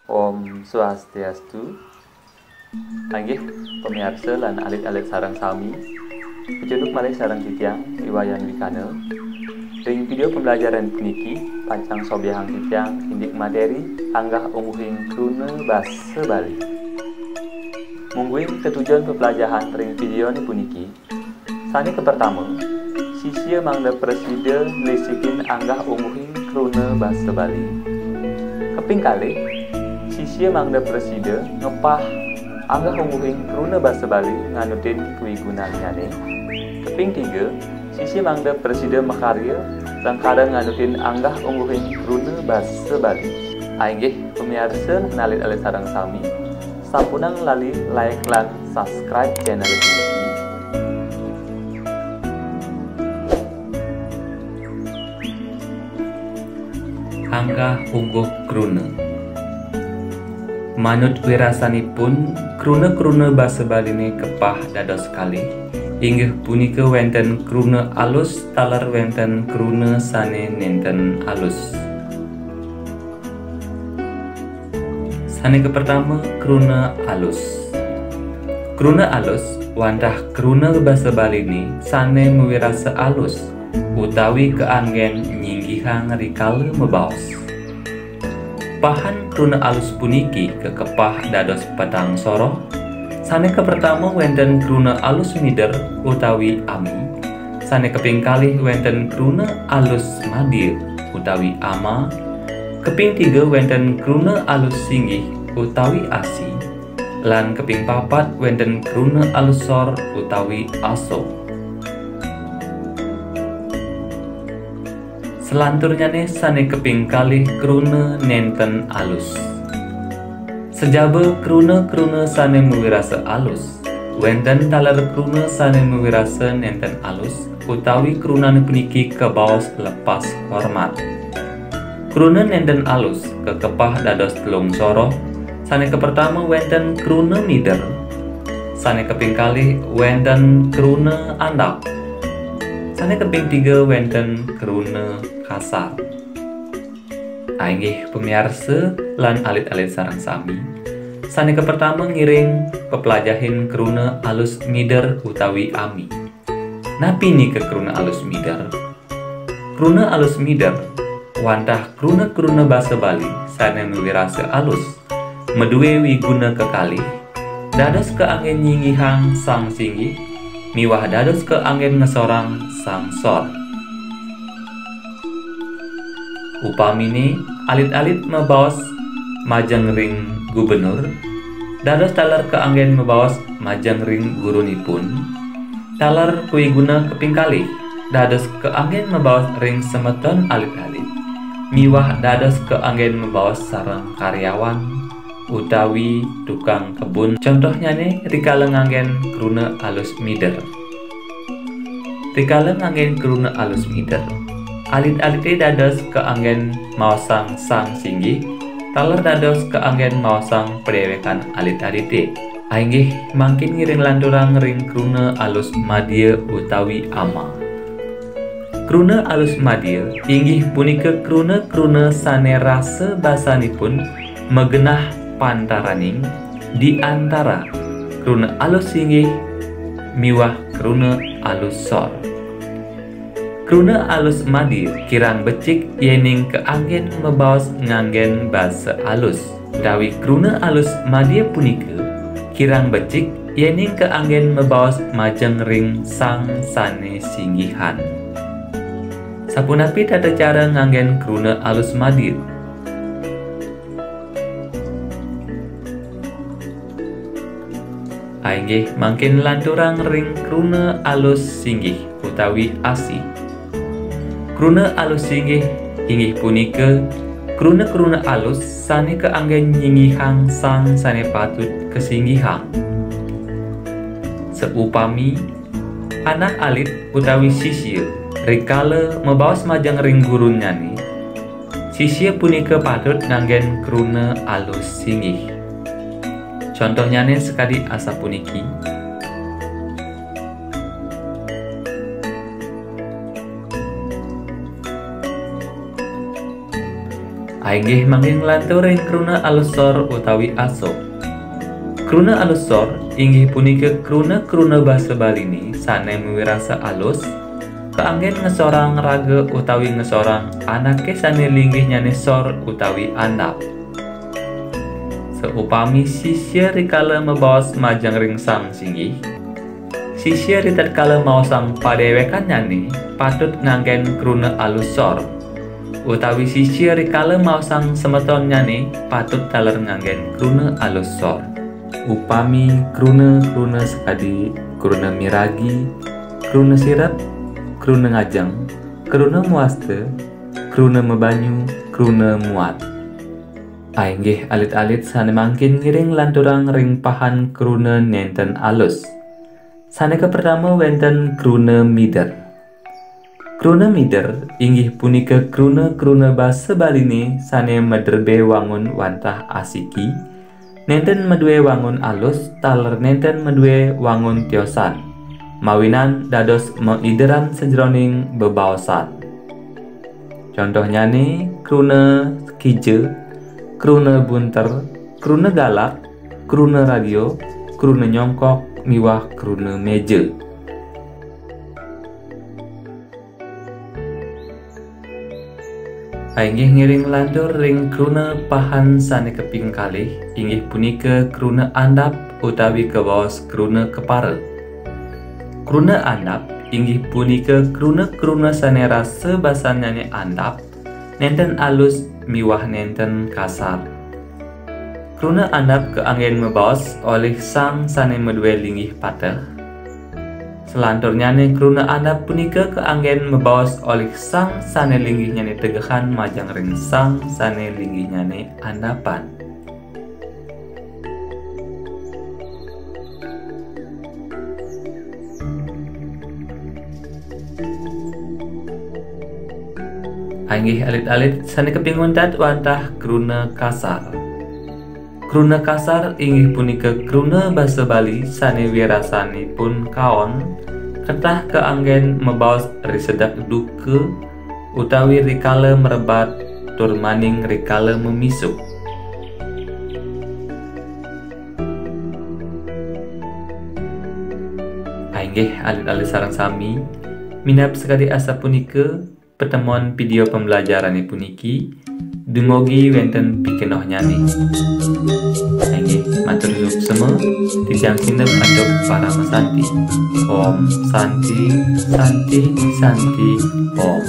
Om Swastiastu. Panggih pemirsa lan alit-alit sarang sami. Picunuk malih sarang titiang iwayan wikana. Ring video pembelajaran puniki pancang sobyahang titiang indik materi anggah ungguhing kruna basa Bali. Mungguing ketujuan pembelajaran ring video ni puniki. Sani ke pertama, sisia mangda presida ngelisikin anggah ungguhing kruna basa Bali. Keping kali, sisia mangda presida ngepah anggah ungguhing kruna basa Bali nganutin kewigunannyane. Keping tiga, sisia mangda presida makarya langkara nganutin anggah ungguhing kruna basa Bali. Ainggih pemirsa nalit-alit sarang sami, sampunang lali like lan subscribe channel ini. Anggah ungguh kruna. Manut wirasanipun, kruna-kruna basa Baline kepah dados kalih. Inggih punika wenten kruna alus talar wenten kruna sane nenten alus. Sane ke pertama kruna alus. Kruna alus wantah kruna basa Baline sane mewirasa alus utawi keanggen nyinggihang rikala mebaos. Pahan kruna alus puniki kekepah dados petang soroh. Sane ke pertama wenten kruna alus mider utawi ami. Sane keping kalih wenten kruna alus madir utawi ama. Keping tiga wenten kruna alus singgih utawi asi. Lan keping papat wenten kruna alus sor utawi aso. Selanturnya sane keping kalih kruna nenten alus. Sejaba kruna-kruna sane mewirasa alus, wenten talar kruna sane mewirasa nenten alus, utawi krunane puniki kebaos lepas hormat. Kruna nenten alus kekepah dados telung soroh. Sane kepertama wenten kruna mider. Sane keping kalih wenten kruna andap. Sane keping tiga wenten kruna kasar. Ainggih pemirsa lan alit-alit sarang sami. Sane ke pertama ngiring pepelajahin kruna alus mider utawi ami. Napi ni ke kruna alus mider? Kruna alus mider wantah kruna-kruna basa Bali sane mewirasa alus meduwe wiguna kekalih. Dados ke angin nyinggihang sang singgih miwah dados ke angin ngesorang sang sor. Upamini alit-alit mebaos majeng ring gubernur, dados talar ke anggen mebaos majeng ring gurunipun. Talar kuiguna keping kalih, dados ke anggen mebaos ring semeton alit-alit. Miwah dados ke anggen mebaos sareng karyawan utawi tukang kebun. Contohnya rikala nganggen kruna alus mider. Rikala nganggen kruna alus mider, alit-alite dados ke anggen maosang sang singgih, talar dados ke anggen maosang pedewekan alit-alite. Ainggih mangkin ngiring lanturang ring kruna alus madya utawi ama. Kruna alus madya inggih punika kruna-kruna sane rasa basanipun megenah pantaraning di antara kruna alus singgih miwah kruna alus sor. Kruna alus madir kirang becik yening keanggen mebaos nganggen basa alus. Dawi kruna alus madir punika kirang becik yening keanggen mebaos majeng ring sang sane singgihan. Sapunapi tata cara nganggen kruna alus madir. Ainggih mangkin lanturang ring kruna alus singgih utawi asi. Kruna alus singgih inggih punika kruna-kruna alus sane keanggen nyinggihang sang sane patut kesinggihang. Seupami anak alit utawi sisya rikala mebaos majeng ring gurunyane, sisya punika patut nganggen kruna alus singgih. Contohnya sekadi asa puniki. Ainggih mangking lantur ing kruna alusor utawi aso. Kruna alusor inggih punika kruna basa Balini sane miwirasa alus keanggen ngesorang raga utawi ngesorang anake sane linggih nyane sor utawi andap. Seupami sisya rikala mebaos majang ring sang singgih, sisya ritatkala maosang padewekan nyane patut nganggen kruna alusor, utawi sisya rikala maosang semeton nyane patut taler nganggen kruna alusor. Upami kruna sekadi, kruna miragi, kruna sirap, kruna ngajeng, kruna muaste, kruna mebanyu, kruna muat. Ainggih alit-alit sane mangkin ngiring lanturang ring pahan kruna nenten alus. Sane pertama wenten kruna mider. Kruna mider inggih punika kruna basa Balini sane mederbe wangun wantah asiki, nenten medue wangun alus taler nenten medue wangun tiosan, mawinan dados meideran sejroning bebaosan. Contohnya nih kruna kije, kruna bunter, kruna galak, kruna radio, kruna nyongkok, miwah kruna meja. Ainggih ngiring lantur ring kruna pahan sane keping kalih inggih punika kruna andap utawi kebaos kruna kepara. Kruna andap inggih punika kruna sane rasa basa nyane andap, nenten alus miwah nenten kasar. Kruna andap keanggen mebaos oleh sang sane medue linggih patah. Selanturnya nih kruna andap punika keanggen mebaos oleh sang sane linggih nyane tegehan majang ring sang sane linggih nyane andapan. Ainggih alit-alit sane keping muntat wantah kruna kasar. Kruna kasar inggih punika kruna basa Bali sane wirasanipun kaon ketah keanggen mebaos risedak duke utawi rikala merebat tur maning rikala memisuk. Ainggih alit-alit sareng sami minap sekali asa punika pertemuan video pembelajaran puniki dumugi wenten pikenoh nyane. Ainggih matur suwun semua tijang sinep adop para mesanti. Om Santi Santi Santi Om.